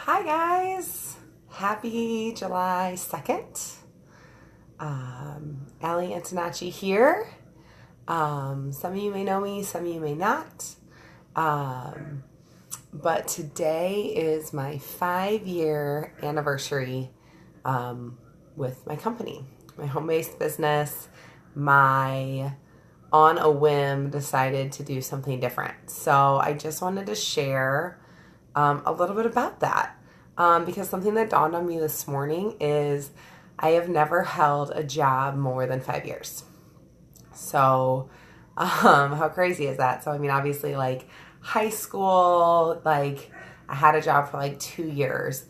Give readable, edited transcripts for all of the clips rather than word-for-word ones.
Hi guys, happy July 2nd. Allie Antonacci here. Some of you may know me, some of you may not. But today is my 5-year anniversary with my company, my home-based business. My on a whim decided to do something different. So I just wanted to share a little bit about that because something that dawned on me this morning is I have never held a job more than 5 years. So how crazy is that? So I mean, obviously, like high school, like I had a job for like 2 years.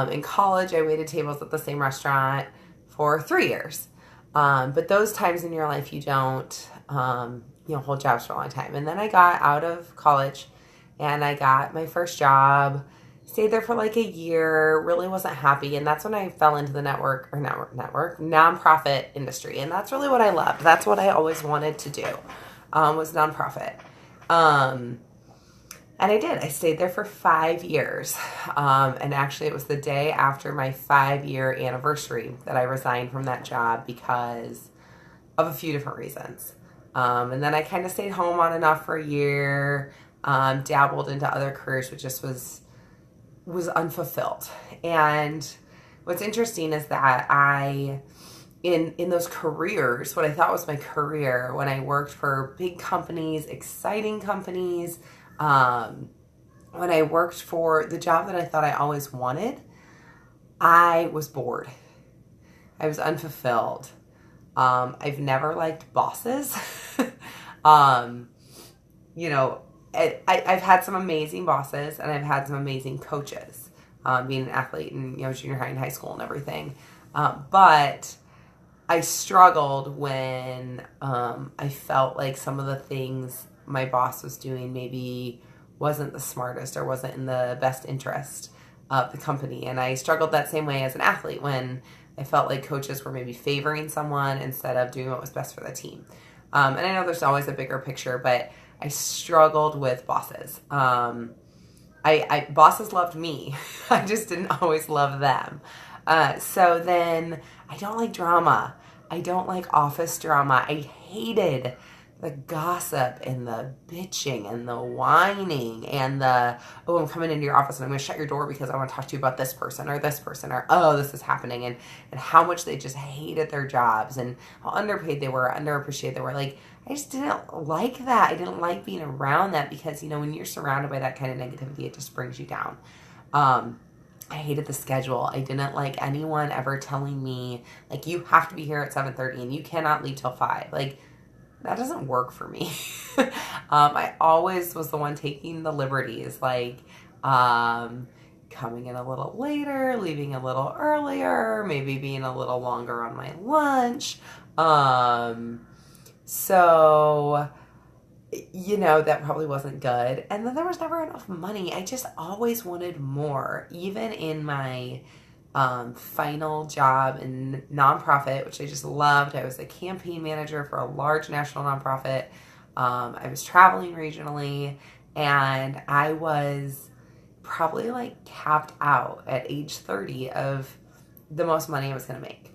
In college, I waited tables at the same restaurant for 3 years. But those times in your life, you don't, hold jobs for a long time. And then I got out of college and I got my first job, stayed there for like a year, really wasn't happy. And that's when I fell into the nonprofit industry. And that's really what I loved. That's what I always wanted to do, was nonprofit. And I did. I stayed there for 5 years. And actually, it was the day after my 5-year anniversary that I resigned from that job because of a few different reasons. And then I kind of stayed home on and off for a year, dabbled into other careers, which just was unfulfilled. And what's interesting is that in those careers, what I thought was my career, when I worked for big companies, exciting companies, when I worked for the job that I thought I always wanted, I was bored. I was unfulfilled. I've never liked bosses. I've had some amazing bosses and I've had some amazing coaches, being an athlete in, junior high and high school and everything. But I struggled when, I felt like some of the things my boss was doing maybe wasn't the smartest or wasn't in the best interest of the company. And I struggled that same way as an athlete when I felt like coaches were maybe favoring someone instead of doing what was best for the team. And I know there's always a bigger picture, but I struggled with bosses. Bosses loved me. I just didn't always love them. So then I don't like drama. I don't like office drama. I hated the gossip and the bitching and the whining and I'm coming into your office and I'm going to shut your door because I want to talk to you about this person or, oh, this is happening. And how much they just hated their jobs and how underpaid they were, underappreciated they were. Like, I just didn't like that. I didn't like being around that because, when you're surrounded by that kind of negativity, it just brings you down. I hated the schedule. I didn't like anyone ever telling me, like, you have to be here at 7:30 and you cannot leave till 5. Like, that doesn't work for me. I always was the one taking the liberties, like coming in a little later, leaving a little earlier, maybe being a little longer on my lunch. So, that probably wasn't good. And then there was never enough money. I just always wanted more, even in my final job in nonprofit, which I just loved. I was a campaign manager for a large national nonprofit. I was traveling regionally, and I was probably like capped out at age 30 of the most money I was going to make.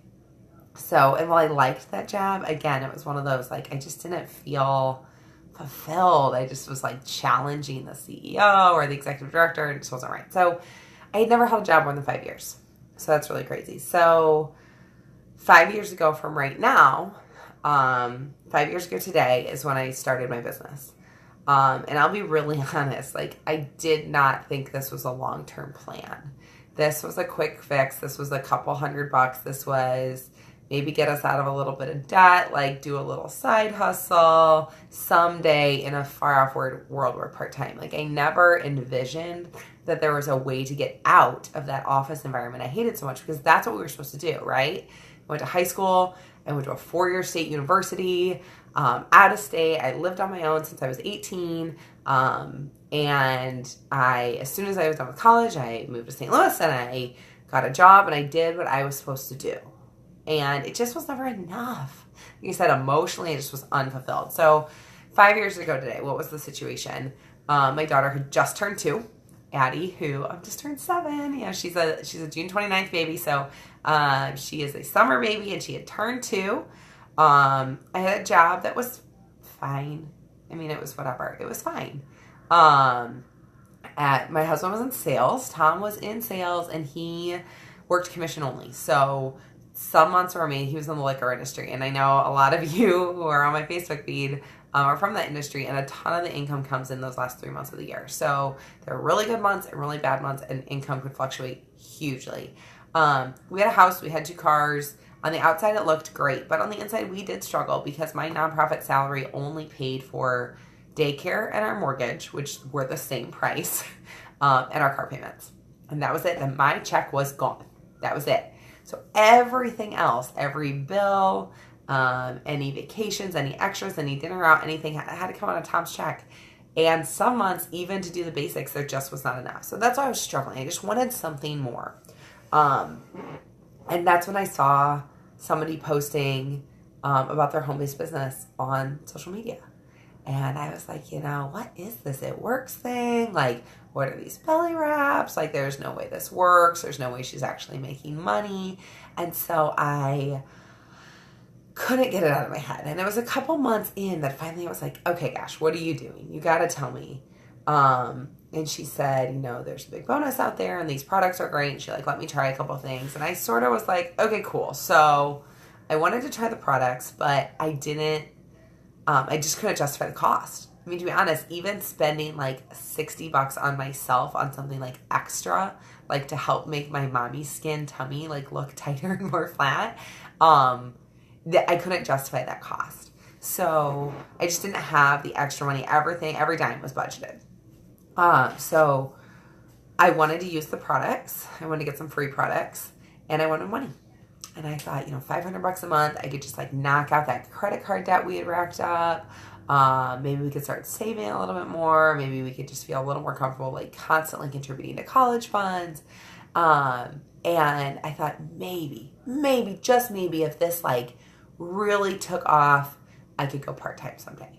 So, and while I liked that job, again, it was one of those, like, I just didn't feel fulfilled. I just was like challenging the CEO or the executive director, and it just wasn't right. So I had never held a job more than 5 years. So that's really crazy. So 5 years ago from right now, 5 years ago today is when I started my business. And I'll be really honest, like, I did not think this was a long-term plan. This was a quick fix. This was a couple $100. This was maybe get us out of a little bit of debt, like do a little side hustle someday in a far-off world where part-time. Like, I never envisioned that there was a way to get out of that office environment I hated so much, because that's what we were supposed to do, right? I went to high school. I went to a 4-year state university, out of state. I lived on my own since I was 18. And as soon as I was done with college, I moved to St. Louis and I got a job and I did what I was supposed to do. And it just was never enough. Like I said, emotionally, it just was unfulfilled. So 5 years ago today, what was the situation? My daughter had just turned 2. Addie, who just turned 7. You know, she's a June 29th baby, so she is a summer baby, and she had turned 2. I had a job that was fine. I mean, it was whatever. It was fine. My husband was in sales. Tom was in sales, and he worked commission only. So some months were amazing. He was in the liquor industry, and I know a lot of you who are on my Facebook feed are from that industry, and a ton of the income comes in those last 3 months of the year. So there are really good months and really bad months, and income could fluctuate hugely. We had a house, we had 2 cars. On the outside, it looked great, but on the inside, we did struggle because my nonprofit salary only paid for daycare and our mortgage, which were the same price, and our car payments. And that was it. And my check was gone. That was it. So everything else, every bill, any vacations, any extras, any dinner out, anything had to come on a Tom's check. And some months, even to do the basics, there just was not enough. So that's why I was struggling. I just wanted something more. And that's when I saw somebody posting about their home-based business on social media. And I was like, what is this It Works thing? Like, what are these belly wraps? Like, there's no way this works. There's no way she's actually making money. And so I couldn't get it out of my head. And it was a couple months in that finally I was like, okay, gosh, what are you doing? You got to tell me. And she said, there's a big bonus out there and these products are great. And she let me try a couple things. And I sort of was like, okay, cool. So I wanted to try the products, but I just couldn't justify the cost. I mean, to be honest, even spending $60 on myself on something extra, to help make my mommy skin tummy look tighter and more flat, I couldn't justify that cost. So I just didn't have the extra money. Every dime was budgeted. So I wanted to use the products. I wanted to get some free products, and I wanted money. And I thought, $500 a month, I could just knock out that credit card debt we had racked up. Maybe we could start saving a little bit more. Maybe we could just feel a little more comfortable, constantly contributing to college funds. And I thought maybe, just maybe, if this really took off, I could go part-time someday.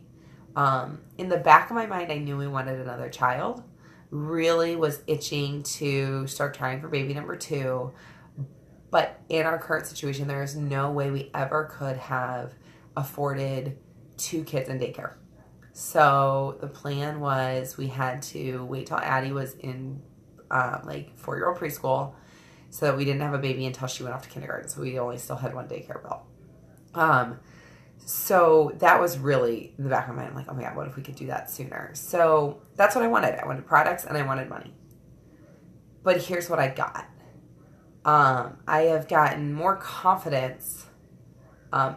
In the back of my mind, I knew we wanted another child. Really was itching to start trying for baby number 2. But in our current situation, there is no way we ever could have afforded 2 kids in daycare. So the plan was we had to wait till Addie was in 4-year-old preschool so that we didn't have a baby until she went off to kindergarten. So we only still had 1 daycare bill. So that was really in the back of my mind. I'm like, oh my God, what if we could do that sooner? So that's what I wanted. I wanted products and I wanted money. But here's what I got. I have gotten more confidence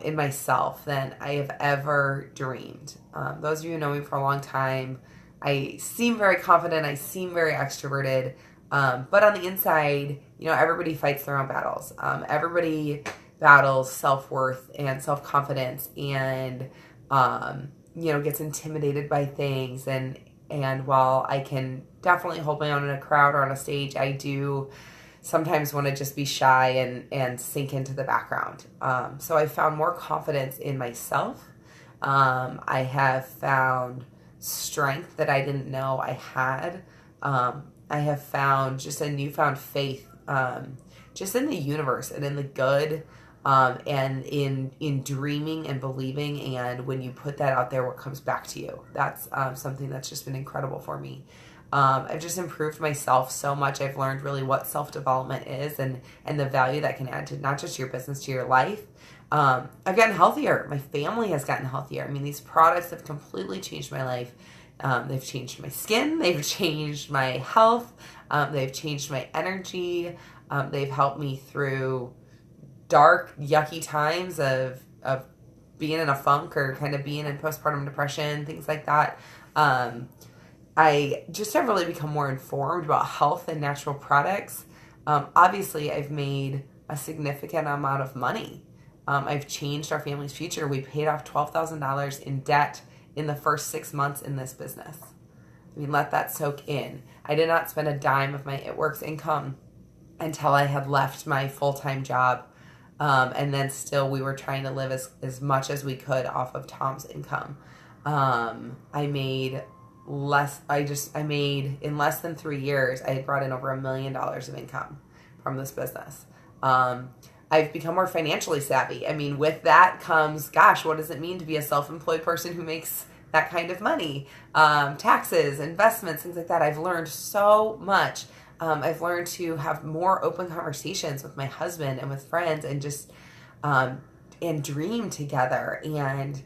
in myself than I have ever dreamed. Those of you who know me for a long time, I seem very confident. I seem very extroverted. But on the inside, everybody fights their own battles. Everybody battles self-worth and self-confidence and, gets intimidated by things. And while I can definitely hold my own in a crowd or on a stage, I do sometimes want to just be shy and sink into the background. So I found more confidence in myself. I have found strength that I didn't know I had. I have found just a newfound faith just in the universe and in the good, and in dreaming and believing. And when you put that out there, what comes back to you? That's something that's just been incredible for me. I've just improved myself so much. I've learned really what self-development is and the value that can add to not just your business, to your life. I've gotten healthier. My family has gotten healthier. I mean, these products have completely changed my life. They've changed my skin. They've changed my health. They've changed my energy. They've helped me through dark, yucky times of being in a funk or kind of being in postpartum depression, things like that. I just have really become more informed about health and natural products. Obviously, I've made a significant amount of money. I've changed our family's future. We paid off $12,000 in debt in the first 6 months in this business. I mean, let that soak in. I did not spend a dime of my It Works income until I had left my full-time job. And then still we were trying to live as much as we could off of Tom's income. I made I made, in less than 3 years, I had brought in over $1 million of income from this business. I've become more financially savvy. I mean, with that comes, gosh, what does it mean to be a self-employed person who makes that kind of money? Taxes, investments, things like that. I've learned so much. I've learned to have more open conversations with my husband and with friends, and just and dream together, and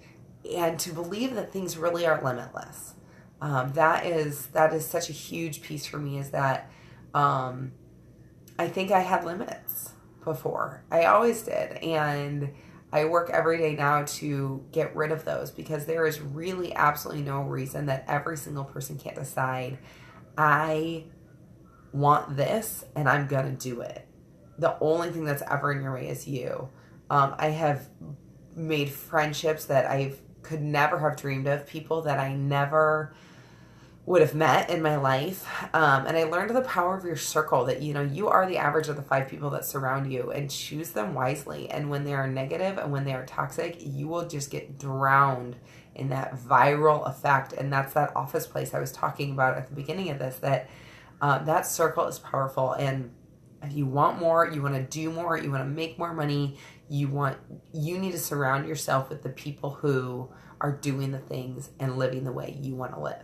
to believe that things really are limitless. That is such a huge piece for me, is that I think I had limits before. I always did. And I work every day now to get rid of those, because there is really absolutely no reason that every single person can't decide, I want this and I'm going to do it. The only thing that's ever in your way is you. I have made friendships that I could never have dreamed of, people that I never would have met in my life. And I learned the power of your circle, that, you are the average of the 5 people that surround you, and choose them wisely. And when they are negative and when they are toxic, you will just get drowned in that viral effect. And that's that office place I was talking about at the beginning of this, that that circle is powerful. And if you want more, you want to do more, you want to make more money, you need to surround yourself with the people who are doing the things and living the way you want to live.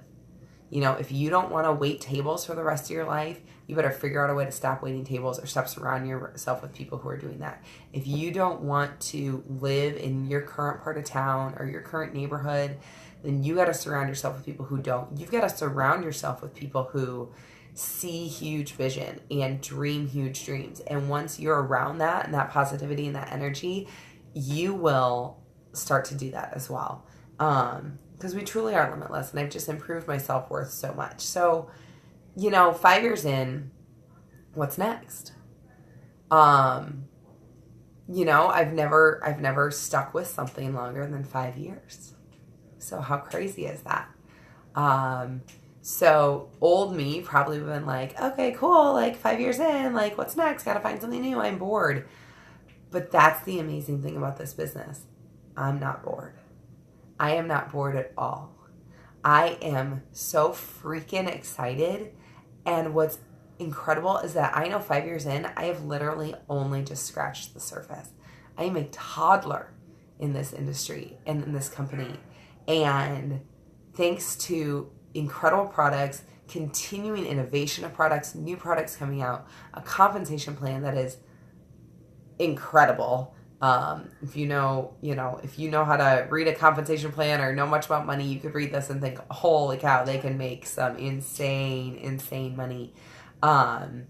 If you don't want to wait tables for the rest of your life, you better figure out a way to stop waiting tables, or stop surrounding yourself with people who are doing that. If you don't want to live in your current part of town or your current neighborhood, then you got to surround yourself with people who don't. You've got to surround yourself with people who see huge vision and dream huge dreams. And once you're around that, and that positivity and that energy, you will start to do that as well. Because we truly are limitless, and I've just improved my self-worth so much. So, 5 years in, what's next? I've never stuck with something longer than 5 years. So how crazy is that? So old me probably would have been like, okay, cool, like 5 years in, like what's next? Gotta find something new. I'm bored. But that's the amazing thing about this business. I'm not bored. I am not bored at all. I am so freaking excited. And what's incredible is that I know 5 years in, I have literally only just scratched the surface. I am a toddler in this industry and in this company. And thanks to incredible products, continuing innovation of products, new products coming out, a compensation plan that is incredible. If you know how to read a compensation plan or know much about money, you could read this and think, holy cow, they can make some insane money. I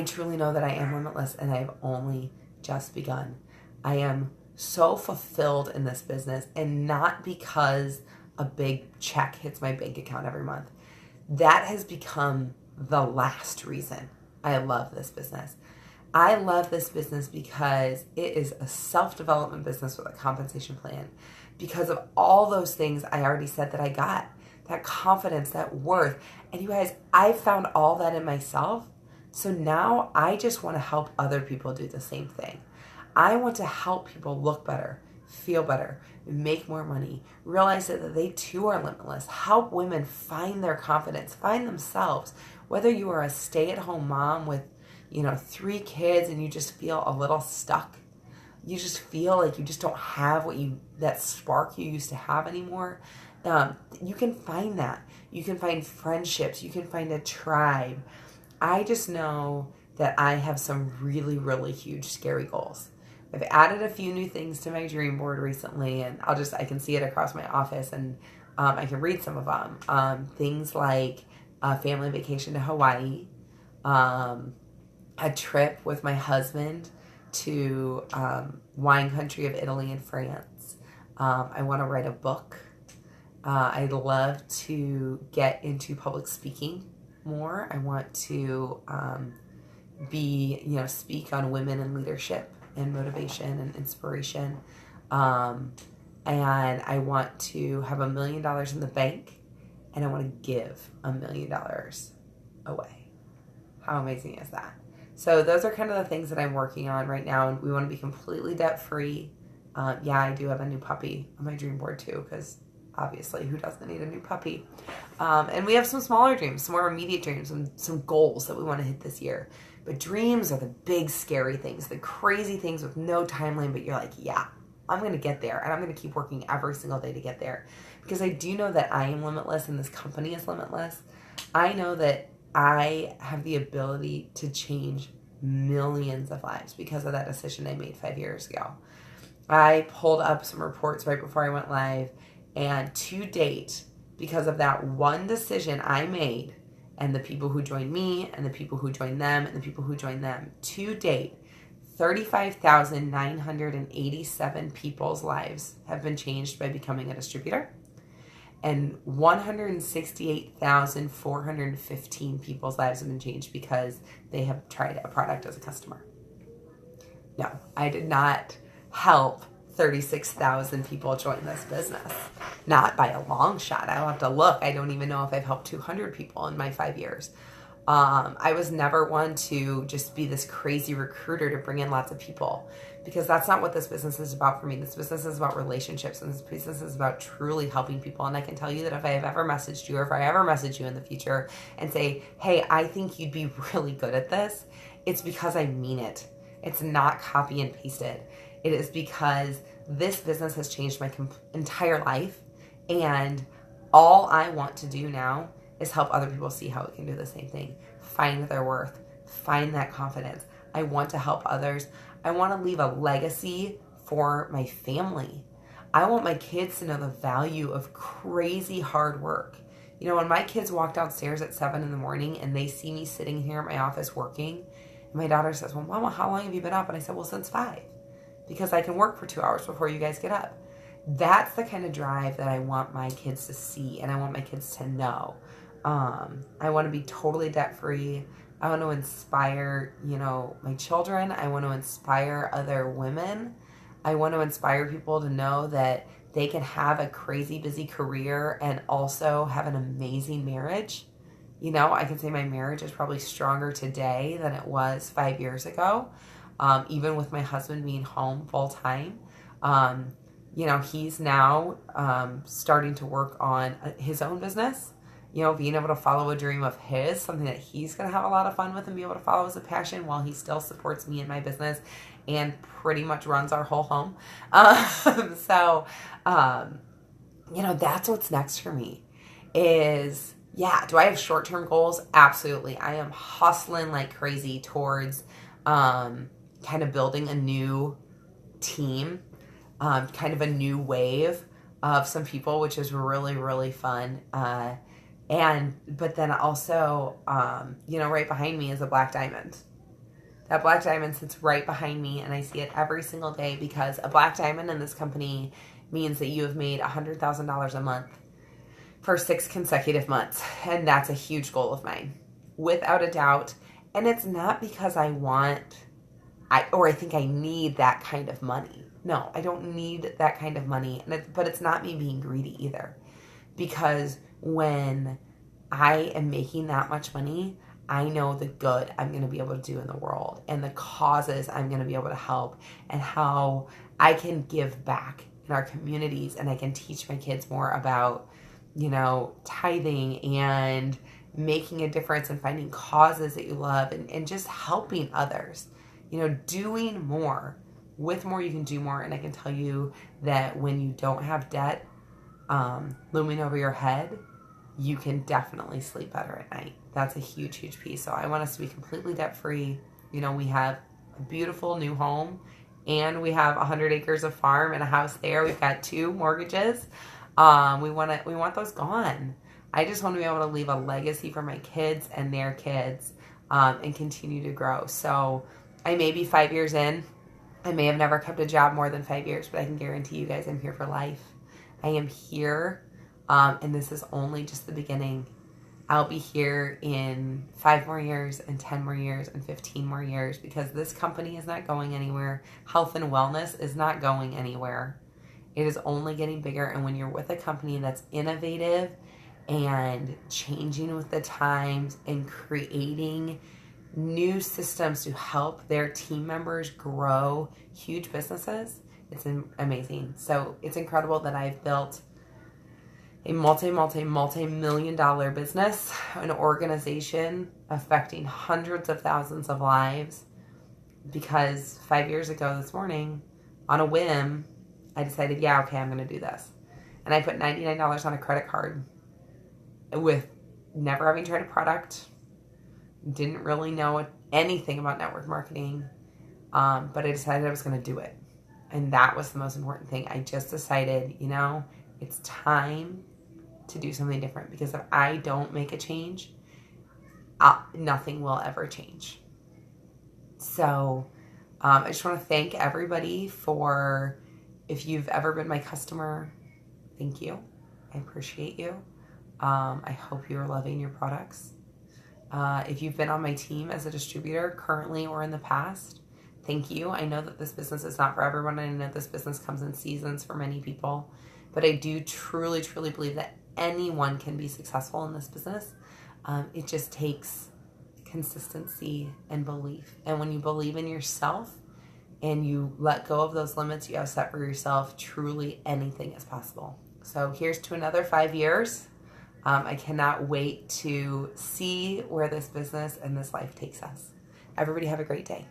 truly know that I am limitless, and I've only just begun. I am so fulfilled in this business, and not because a big check hits my bank account every month. That has become the last reason I love this business. I love this business because it is a self-development business with a compensation plan, because of all those things I already said that I got, that confidence, that worth. And you guys, I found all that in myself. So now I just want to help other people do the same thing. I want to help people look better, feel better, make more money, realize that they too are limitless, help women find their confidence, find themselves. Whether you are a stay-at-home mom with 3 kids and you just feel a little stuck, you just feel like you just don't have that spark you used to have anymore, you can find that. You can find friendships. You can find a tribe. I just know that I have some really, really huge, scary goals. I've added a few new things to my dream board recently, and I can see it across my office, and I can read some of them. Things like a family vacation to Hawaii, a trip with my husband to wine country of Italy and France. I want to write a book. I'd love to get into public speaking more. I want to speak on women and leadership and motivation and inspiration. And I want to have $1 million in the bank, and I want to give $1 million away. How amazing is that? So those are kind of the things that I'm working on right now, and we want to be completely debt free. I do have a new puppy on my dream board too, because obviously. Who doesn't need a new puppy? And we have some smaller dreams, some more immediate dreams, some goals that we want to hit this year. But dreams are the big, scary things, the crazy things with no timeline, but you're like, yeah, I'm going to get there, and I'm going to keep working every single day to get there. Because I do know that I am limitless, and this company is limitless. I know that I have the ability to change millions of lives because of that decision I made 5 years ago. I pulled up some reports right before I went live, and to date, because of that one decision I made, and the people who joined me, and the people who joined them, and the people who joined them, to date, 35,987 people's lives have been changed by becoming a distributor, and 168,415 people's lives have been changed because they have tried a product as a customer. No, I did not help 36,000 people join this business. Not by a long shot. I'll have to look. I don't even know if I've helped 200 people in my 5 years. I was never one to just be this crazy recruiter to bring in lots of people, because that's not what this business is about for me. This business is about relationships, and this business is about truly helping people. And I can tell you that if I have ever messaged you, or if I ever message you in the future and say, hey, I think you'd be really good at this, it's because I mean it. It's not copy and pasted. It is because this business has changed my entire life, and all I want to do now is help other people see how it can do the same thing. Find their worth. Find that confidence. I want to help others. I want to leave a legacy for my family. I want my kids to know the value of crazy hard work. You know, when my kids walk downstairs at 7 in the morning and they see me sitting here at my office working, my daughter says, well, Mama, how long have you been up? And I said, well, since 5, because I can work for 2 hours before you guys get up. That's the kind of drive that I want my kids to see, and I want my kids to know. I want to be totally debt-free. I want to inspire, my children. I want to inspire other women. I want to inspire people to know that they can have a crazy busy career and also have an amazing marriage. I can say my marriage is probably stronger today than it was 5 years ago, even with my husband being home full time. He's now starting to work on his own business. Being able to follow a dream of his, something that he's going to have a lot of fun with and be able to follow as a passion while he still supports me in my business and pretty much runs our whole home. That's what's next for me is, do I have short-term goals? Absolutely. I am hustling like crazy towards kind of building a new team, kind of a new wave of some people, which is really, really fun. But then also, right behind me is a black diamond. That black diamond sits right behind me, and I see it every single day, because a black diamond in this company means that you have made $100,000 a month for 6 consecutive months. And that's a huge goal of mine, without a doubt. And it's not because I think I need that kind of money. No, I don't need that kind of money. But it's not me being greedy either. Because when I am making that much money, I know the good I'm going to be able to do in the world, and the causes I'm going to be able to help, and how I can give back in our communities, and I can teach my kids more about, tithing and making a difference and finding causes that you love, and just helping others, doing more. With more, you can do more. And I can tell you that when you don't have debt looming over your head, you can definitely sleep better at night. That's a huge, huge piece. So I want us to be completely debt-free. We have a beautiful new home, and we have 100 acres of farm and a house there. We've got 2 mortgages. We want those gone. I just want to be able to leave a legacy for my kids and their kids, and continue to grow. So I may be 5 years in. I may have never kept a job more than 5 years, but I can guarantee you guys I'm here for life. I am here, and this is only just the beginning. I'll be here in 5 more years, and 10 more years, and 15 more years, because this company is not going anywhere. Health and wellness is not going anywhere. It is only getting bigger, and when you're with a company that's innovative and changing with the times and creating new systems to help their team members grow huge businesses, it's amazing. So it's incredible that I've built a multi-million dollar business, an organization affecting hundreds of thousands of lives, because 5 years ago this morning, on a whim, I decided, yeah, okay, I'm going to do this. And I put $99 on a credit card with never having tried a product, didn't really know anything about network marketing, but I decided I was going to do it. And that was the most important thing. I just decided, it's time to do something different, because if I don't make a change, nothing will ever change. So I just want to thank everybody for, if you've ever been my customer, thank you. I appreciate you. I hope you're loving your products. If you've been on my team as a distributor currently or in the past, thank you. I know that this business is not for everyone. I know this business comes in seasons for many people, but I do truly, truly believe that anyone can be successful in this business. It just takes consistency and belief. And when you believe in yourself and you let go of those limits you have set for yourself, truly anything is possible. So here's to another 5 years. I cannot wait to see where this business and this life takes us. Everybody have a great day.